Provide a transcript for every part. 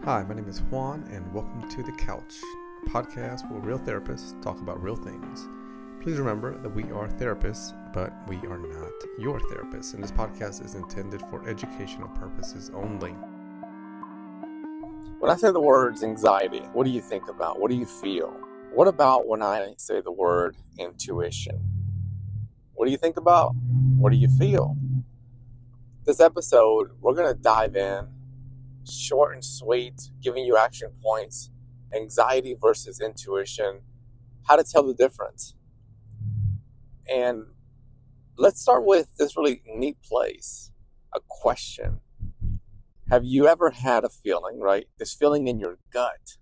Hi, my name is Juan, and welcome to The Couch, a podcast where real therapists talk about real things. Please remember that we are therapists, but we are not your therapists, and this podcast is intended for educational purposes only. When I say the words anxiety, what do you think about? What do you feel? What about when I say the word intuition? What do you think about? What do you feel? This episode, we're going to dive in, short and sweet, giving you action points, anxiety versus intuition, how to tell the difference. And let's start with this really neat place, a question. Have you ever had a feeling, right? This feeling in your gut.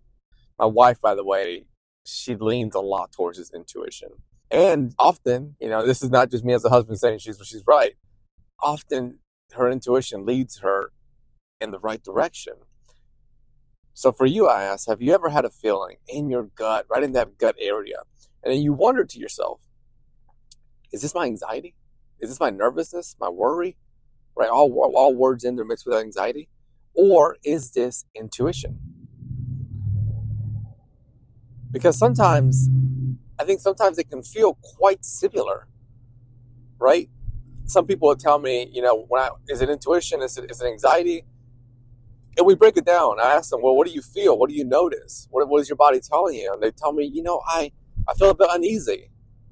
My wife, by the way, she leans a lot towards this intuition. And often, this is not just me as a husband saying she's right. Often her intuition leads her in the right direction. So for you, I ask, have you ever had a feeling in your gut, right in that gut area? And then you wonder to yourself, is this my anxiety? Is this my nervousness, my worry? Right, all words in there mixed with anxiety? Or is this intuition? Because sometimes it can feel quite similar, right? Some people will tell me, is it intuition? Is it anxiety? And we break it down. I ask them, well, what do you feel? What do you notice? What is your body telling you? And they tell me, I feel a bit uneasy.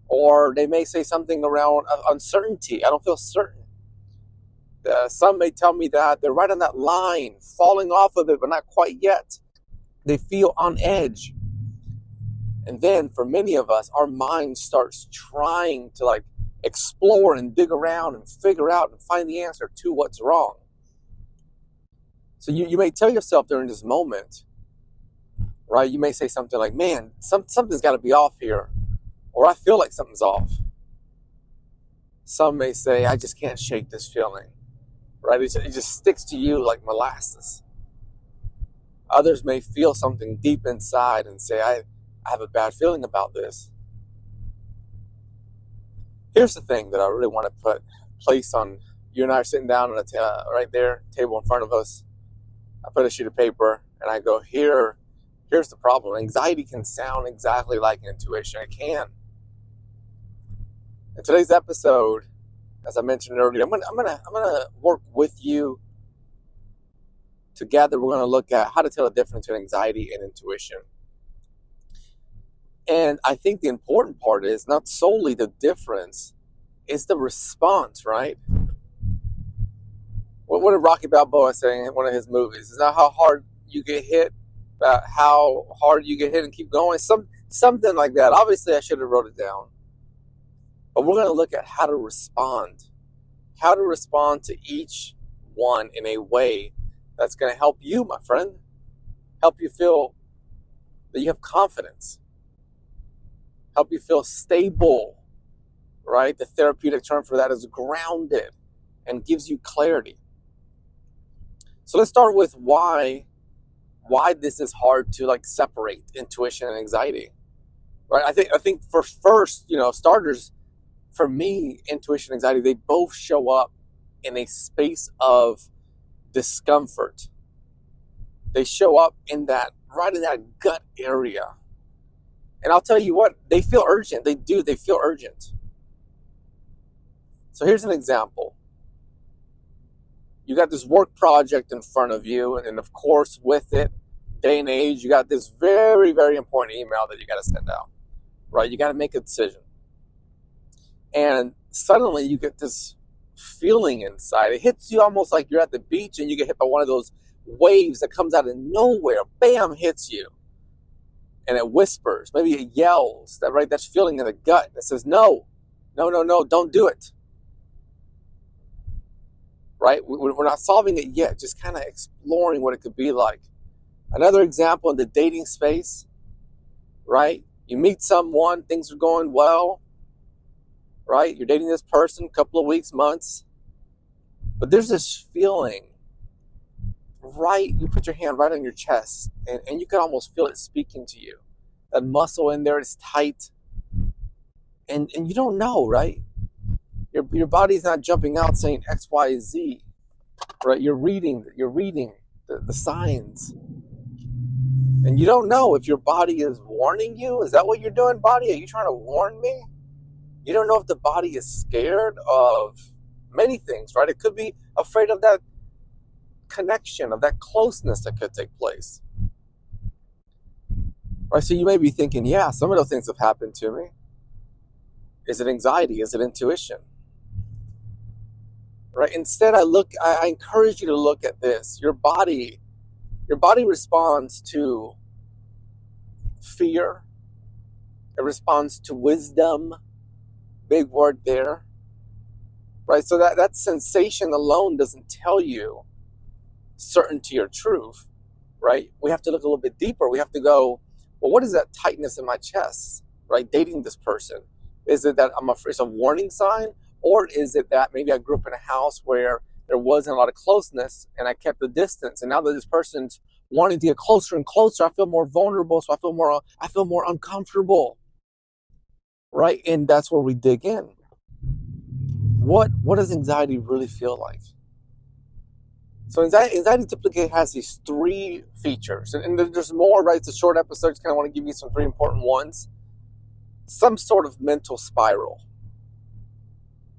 Or they may say something around uncertainty. I don't feel certain. Some may tell me that they're right on that line, falling off of it, but not quite yet. They feel on edge. And then for many of us, our mind starts trying to explore and dig around and figure out and find the answer to what's wrong. So you may tell yourself during this moment, right? You may say something like, man, something's got to be off here. Or I feel like something's off. Some may say, I just can't shake this feeling. Right? It just sticks to you like molasses. Others may feel something deep inside and say, I have a bad feeling about this. Here's the thing that I really want to place on. You and I are sitting down on right there, table in front of us. I put a sheet of paper and I go, here's the problem. Anxiety can sound exactly like intuition. It can. In today's episode, as I mentioned earlier, I'm gonna work with you. Together, we're gonna look at how to tell the difference between anxiety and intuition. And I think the important part is not solely the difference, it's the response, right? What did Rocky Balboa say in one of his movies? It's not how hard you get hit, how hard you get hit and keep going. Something like that. Obviously, I should have wrote it down. But we're going to look at how to respond to each one in a way that's going to help you, my friend, help you feel that you have confidence, help you feel stable, right? The therapeutic term for that is grounded and gives you clarity. So let's start with why this is hard to separate intuition and anxiety, right? I think for first, starters, for me, intuition and anxiety, they both show up in a space of discomfort. They show up right in that gut area. And I'll tell you what, they feel urgent. They do. They feel urgent. So here's an example. You got this work project in front of you, and of course, with it, day and age, you got this very, very important email that you got to send out, right? You got to make a decision. And suddenly you get this feeling inside. It hits you almost like you're at the beach and you get hit by one of those waves that comes out of nowhere. Bam, hits you. And it whispers, maybe it yells, that feeling in the gut that says, no, don't do it. Right? We're not solving it yet, just kind of exploring what it could be like. Another example in the dating space, right? You meet someone, things are going well, right? You're dating this person, a couple of weeks, months, but there's this feeling, right? You put your hand right on your chest, and you can almost feel it speaking to you. That muscle in there is tight, and you don't know, right? Your body's not jumping out saying X, Y, Z, right? You're reading the signs. And you don't know if your body is warning you. Is that what you're doing, body? Are you trying to warn me? You don't know if the body is scared of many things, right? It could be afraid of that connection, of that closeness that could take place. Right? So you may be thinking, yeah, some of those things have happened to me. Is it anxiety? Is it intuition? Right? Instead, I encourage you to look at this. Your body responds to fear. It responds to wisdom. Big word there. Right? So that sensation alone doesn't tell you certainty or truth. Right? We have to look a little bit deeper. We have to go, well, what is that tightness in my chest? Right? Dating this person. Is it that I'm afraid it's a warning sign? Or is it that maybe I grew up in a house where there wasn't a lot of closeness and I kept the distance, and now that this person's wanting to get closer and closer, I feel more vulnerable, so I feel more uncomfortable. Right? And that's where we dig in. What does anxiety really feel like? So anxiety typically has these three features, and there's more, right? It's a short episode, just kind of want to give you some three important ones. Some sort of mental spiral,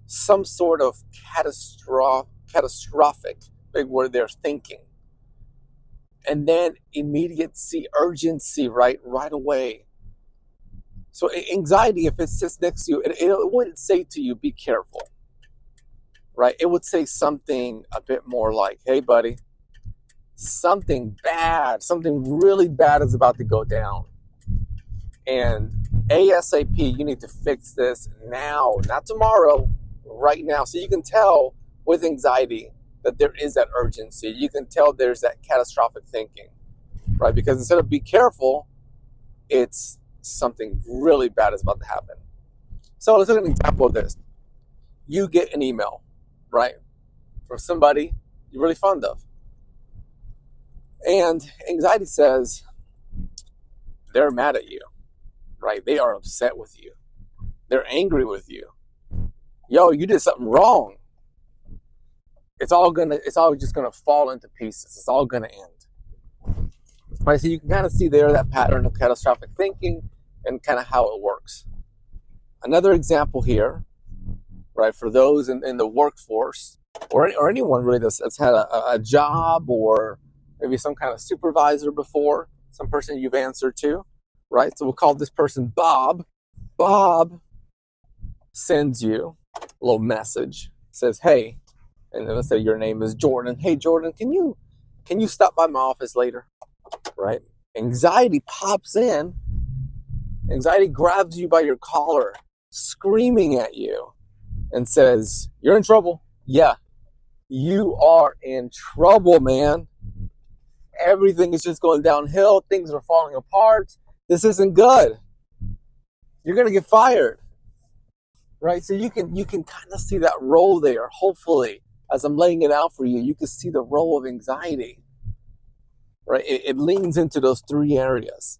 some sort of catastrophic, big word there, thinking, and then immediacy, urgency, right away. So anxiety, if it sits next to you, it wouldn't say to you, be careful, right? It would say something a bit more like, hey, buddy, something really bad is about to go down. And ASAP, you need to fix this now, not tomorrow, right now. So you can tell with anxiety that there is that urgency. You can tell there's that catastrophic thinking, right? Because instead of be careful, it's something really bad is about to happen. So let's look at an example of this. You get an email, right, from somebody you're really fond of. And anxiety says they're mad at you, right? They are upset with you. They're angry with you. Yo, you did something wrong. It's all just gonna fall into pieces. It's all gonna end. Right, so you can kind of see there that pattern of catastrophic thinking and kind of how it works. Another example here, right, for those in the workforce or anyone really that's had a job or maybe some kind of supervisor before, some person you've answered to, right? So we'll call this person Bob. Bob sends you a little message, says, hey, and then let's say your name is Jordan. Hey, Jordan, can you stop by my office later? Right? Anxiety pops in. Anxiety grabs you by your collar, screaming at you, and says, you're in trouble. Yeah, you are in trouble, man. Everything is just going downhill. Things are falling apart. This isn't good. You're going to get fired. Right? So you can kind of see that role there. Hopefully, as I'm laying it out for you, you can see the role of anxiety. Right? It leans into those three areas.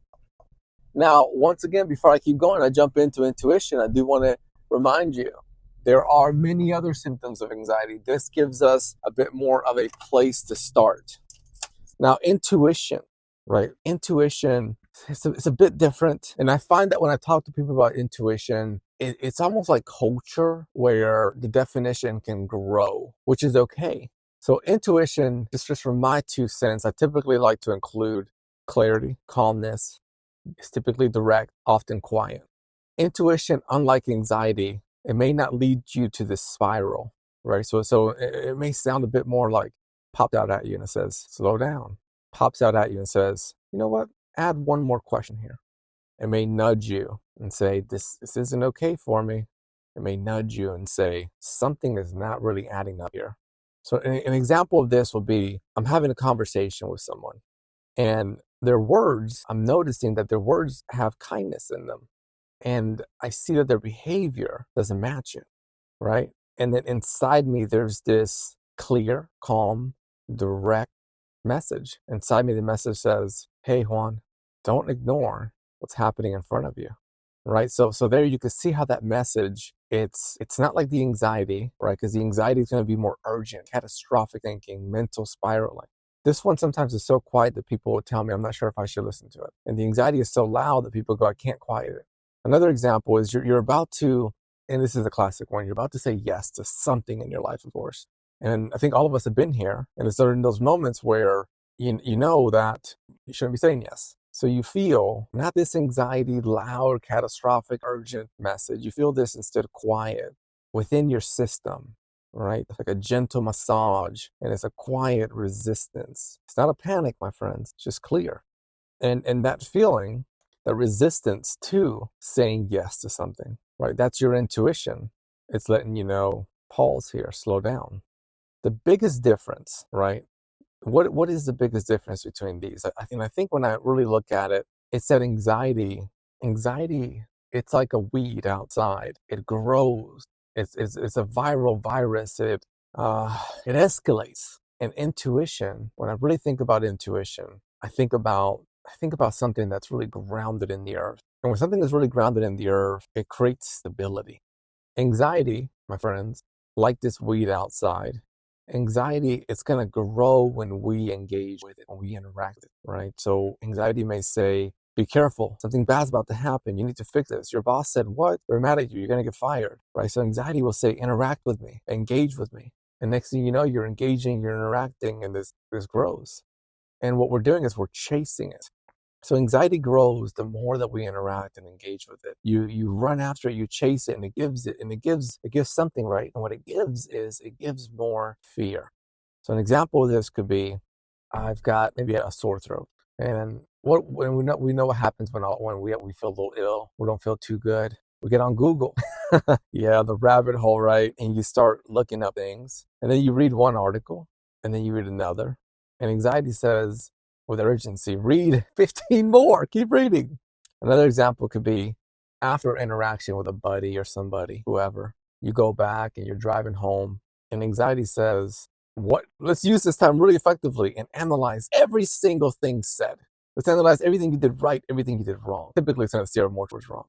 Now, once again, before I keep going, I jump into intuition. I do want to remind you, there are many other symptoms of anxiety. This gives us a bit more of a place to start. Now, intuition, right? Intuition, it's a bit different. And I find that when I talk to people about intuition, it's almost like culture where the definition can grow, which is okay. So intuition, just from my 2 cents, I typically like to include clarity, calmness. It's typically direct, often quiet. Intuition, unlike anxiety, it may not lead you to this spiral, right? So it may sound a bit more like popped out at you and it says, slow down. Pops out at you and says, you know what? Add one more question here. It may nudge you and say, this isn't okay for me. It may nudge you and say, something is not really adding up here. So an example of this will be, I'm having a conversation with someone and their words, I'm noticing that their words have kindness in them. And I see that their behavior doesn't match it, right? And then inside me, there's this clear, calm, direct message. Inside me, the message says, hey, Juan, don't ignore what's happening in front of you, right? So there you can see how that message, it's not like the anxiety, right? Because the anxiety is going to be more urgent, catastrophic thinking, mental spiraling. This one sometimes is so quiet that people will tell me, I'm not sure if I should listen to it. And the anxiety is so loud that people go, I can't quiet it. Another example is you're about to, and this is a classic one, you're about to say yes to something in your life, of course. And I think all of us have been here. And it's in those moments where you know that you shouldn't be saying yes. So you feel not this anxiety, loud, catastrophic, urgent message. You feel this instead quiet within your system, right? It's like a gentle massage, and it's a quiet resistance. It's not a panic, my friends. It's just clear. And that feeling, the resistance to saying yes to something, right? That's your intuition. It's letting you know, pause here, slow down. The biggest difference, right? What is the biggest difference between these? I think when I really look at it, it's that anxiety, it's like a weed outside. It grows. It's a viral virus. It escalates. And intuition, when I really think about intuition, I think about something that's really grounded in the earth. And when something is really grounded in the earth, it creates stability. Anxiety, my friends, like this weed outside, anxiety, it's going to grow when we engage with it, when we interact with it, right? So anxiety may say, be careful, something bad's about to happen. You need to fix this. Your boss said, what? They're mad at you. You're going to get fired, right? So anxiety will say, interact with me, engage with me. And next thing you know, you're engaging, you're interacting, and this grows. And what we're doing is we're chasing it. So anxiety grows the more that we interact and engage with it. You run after it, you chase it, and it gives something, right? And what it gives is it gives more fear. So an example of this could be, I've got maybe a sore throat, and when we know what happens when we feel a little ill, we don't feel too good. We get on Google, yeah, the rabbit hole, right? And you start looking up things, and then you read one article, and then you read another, and anxiety says, with urgency, read 15 more, keep reading. Another example could be after interaction with a buddy or somebody, whoever, you go back and you're driving home, and anxiety says, let's use this time really effectively and analyze every single thing said. Let's analyze everything you did right, everything you did wrong. Typically, it's going to steer more towards wrong.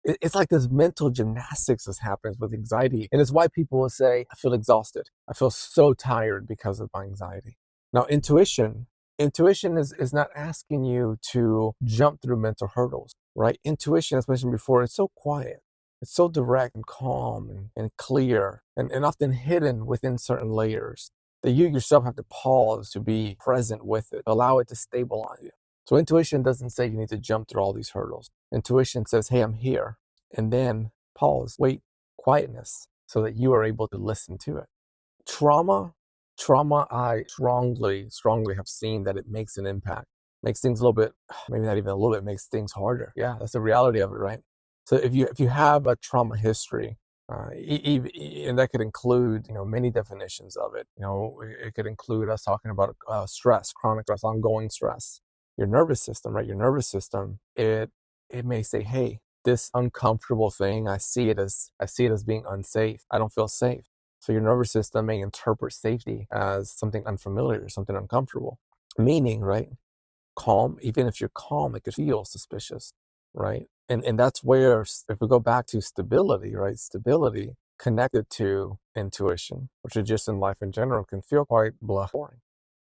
It's like this mental gymnastics that happens with anxiety. And it's why people will say, I feel exhausted. I feel so tired because of my anxiety. Now, intuition is not asking you to jump through mental hurdles, right? Intuition, as mentioned before, it's so quiet. It's so direct and calm and clear and often hidden within certain layers that you yourself have to pause to be present with it, allow it to stabilize you. So intuition doesn't say you need to jump through all these hurdles. Intuition says, hey, I'm here. And then pause, wait, quietness, so that you are able to listen to it. Trauma, I strongly have seen that it makes an impact. Makes things a little bit, maybe not even a little bit, makes things harder. Yeah, that's the reality of it, right? So if you have a trauma history, and that could include, many definitions of it. It could include us talking about stress, chronic stress, ongoing stress. Your nervous system, right? Your nervous system, it may say, hey, this uncomfortable thing, I see it as being unsafe. I don't feel safe. So your nervous system may interpret safety as something unfamiliar, something uncomfortable. Meaning, right? Calm, even if you're calm, it could feel suspicious, right? And that's where, if we go back to stability, right? Stability connected to intuition, which is just in life in general, can feel quite boring.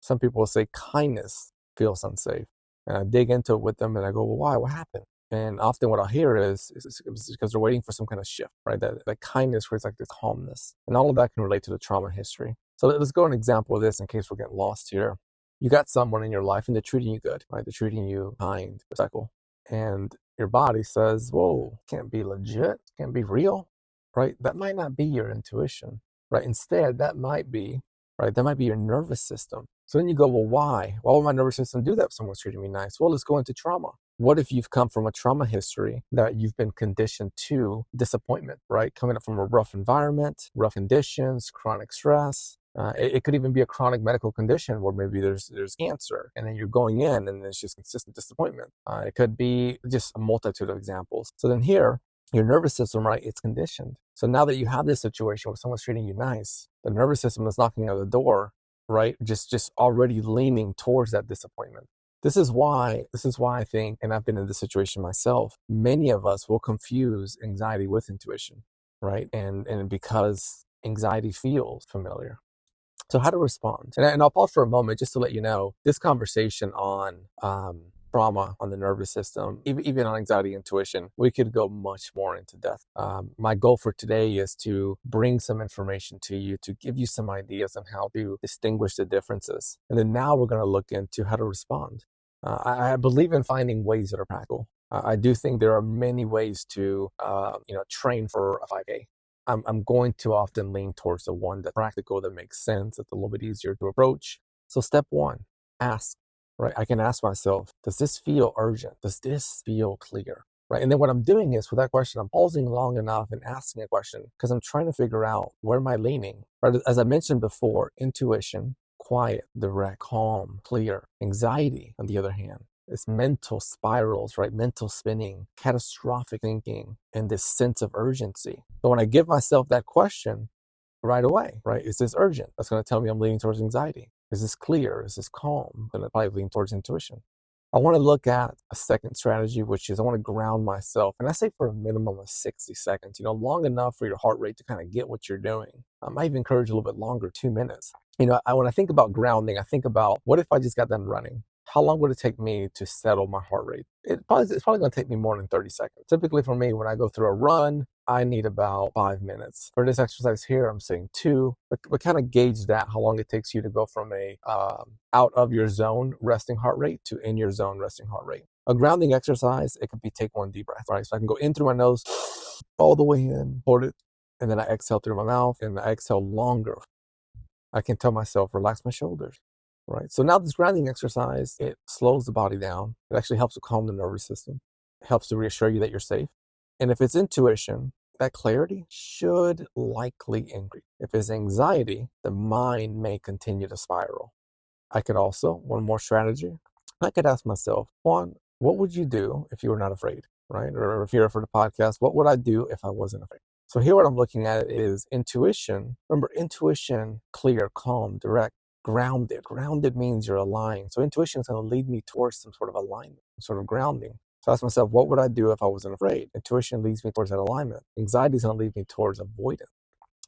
Some people will say kindness feels unsafe. And I dig into it with them and I go, well, why? What happened? And often what I'll hear is because they're waiting for some kind of shift, right? That kindness creates like this calmness. And all of that can relate to the trauma history. So let's go an example of this in case we're getting lost here. You got someone in your life and they're treating you good, right? They're treating you kind, respectful. And your body says, whoa, can't be legit, can't be real, right? That might not be your intuition, right? Instead, that might be your nervous system. So then you go, well, why? Why would my nervous system do that if someone's treating me nice? Well, let's go into trauma. What if you've come from a trauma history that you've been conditioned to disappointment, right? Coming up from a rough environment, rough conditions, chronic stress. It could even be a chronic medical condition where maybe there's cancer and then you're going in and it's just consistent disappointment. It could be just a multitude of examples. So then here, your nervous system, right, it's conditioned. So now that you have this situation where someone's treating you nice, the nervous system is knocking at the door, right? Just already leaning towards that disappointment. This is why I think, and I've been in this situation myself, many of us will confuse anxiety with intuition, right? And because anxiety feels familiar. So how to respond. And I'll pause for a moment just to let you know, this conversation on trauma, on the nervous system, even on anxiety intuition, we could go much more into depth. My goal for today is to bring some information to you, to give you some ideas on how to distinguish the differences. And then now we're going to look into how to respond. I believe in finding ways that are practical. I do think there are many ways to train for a 5K. I'm going to often lean towards the one that's practical, that makes sense, that's a little bit easier to approach. So step one, ask, right? I can ask myself, does this feel urgent? Does this feel clear? Right? And then what I'm doing is, with that question, I'm pausing long enough and asking a question because I'm trying to figure out, where am I leaning? Right? As I mentioned before, intuition, quiet, direct, calm, clear. Anxiety, on the other hand, it's mental spirals, right? Mental spinning, catastrophic thinking, and this sense of urgency. So when I give myself that question right away, right? Is this urgent? That's going to tell me I'm leaning towards anxiety. Is this clear? Is this calm? Then I probably lean towards intuition. I want to look at a second strategy, which is I want to ground myself. And I say for a minimum of 60 seconds, long enough for your heart rate to kind of get what you're doing. I might even encourage a little bit longer, 2 minutes. When I think about grounding, I think about, what if I just got done running? How long would it take me to settle my heart rate? It's probably going to take me more than 30 seconds. Typically for me, when I go through a run, I need about 5 minutes. For this exercise here, I'm saying 2. But kind of gauge that, how long it takes you to go from a out of your zone resting heart rate to in your zone resting heart rate. A grounding exercise, it could be take one deep breath, right? So I can go in through my nose, all the way in, hold it, and then I exhale through my mouth, and I exhale longer. I can tell myself, relax my shoulders. Right. So now this grounding exercise, it slows the body down. It actually helps to calm the nervous system. It helps to reassure you that you're safe. And if it's intuition, that clarity should likely increase. If it's anxiety, the mind may continue to spiral. I could also, one more strategy, I could ask myself, Juan, what would you do if you were not afraid? Right? Or if you're for the podcast, what would I do if I wasn't afraid? So here what I'm looking at is intuition. Remember, intuition, clear, calm, direct. Grounded. Grounded means you're aligned. So intuition is going to lead me towards some sort of alignment, some sort of grounding. So I ask myself, what would I do if I wasn't afraid? Intuition leads me towards that alignment. Anxiety is going to lead me towards avoidance.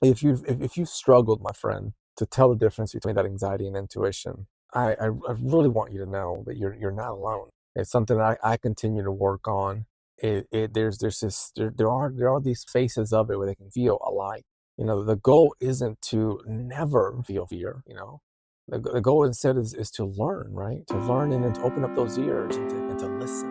If you've struggled, my friend, to tell the difference between that anxiety and intuition, I really want you to know that you're not alone. It's something that I continue to work on. There are these phases of it where they can feel alike. The goal isn't to never feel fear. The goal instead is to learn, right? To learn and then to open up those ears and to listen.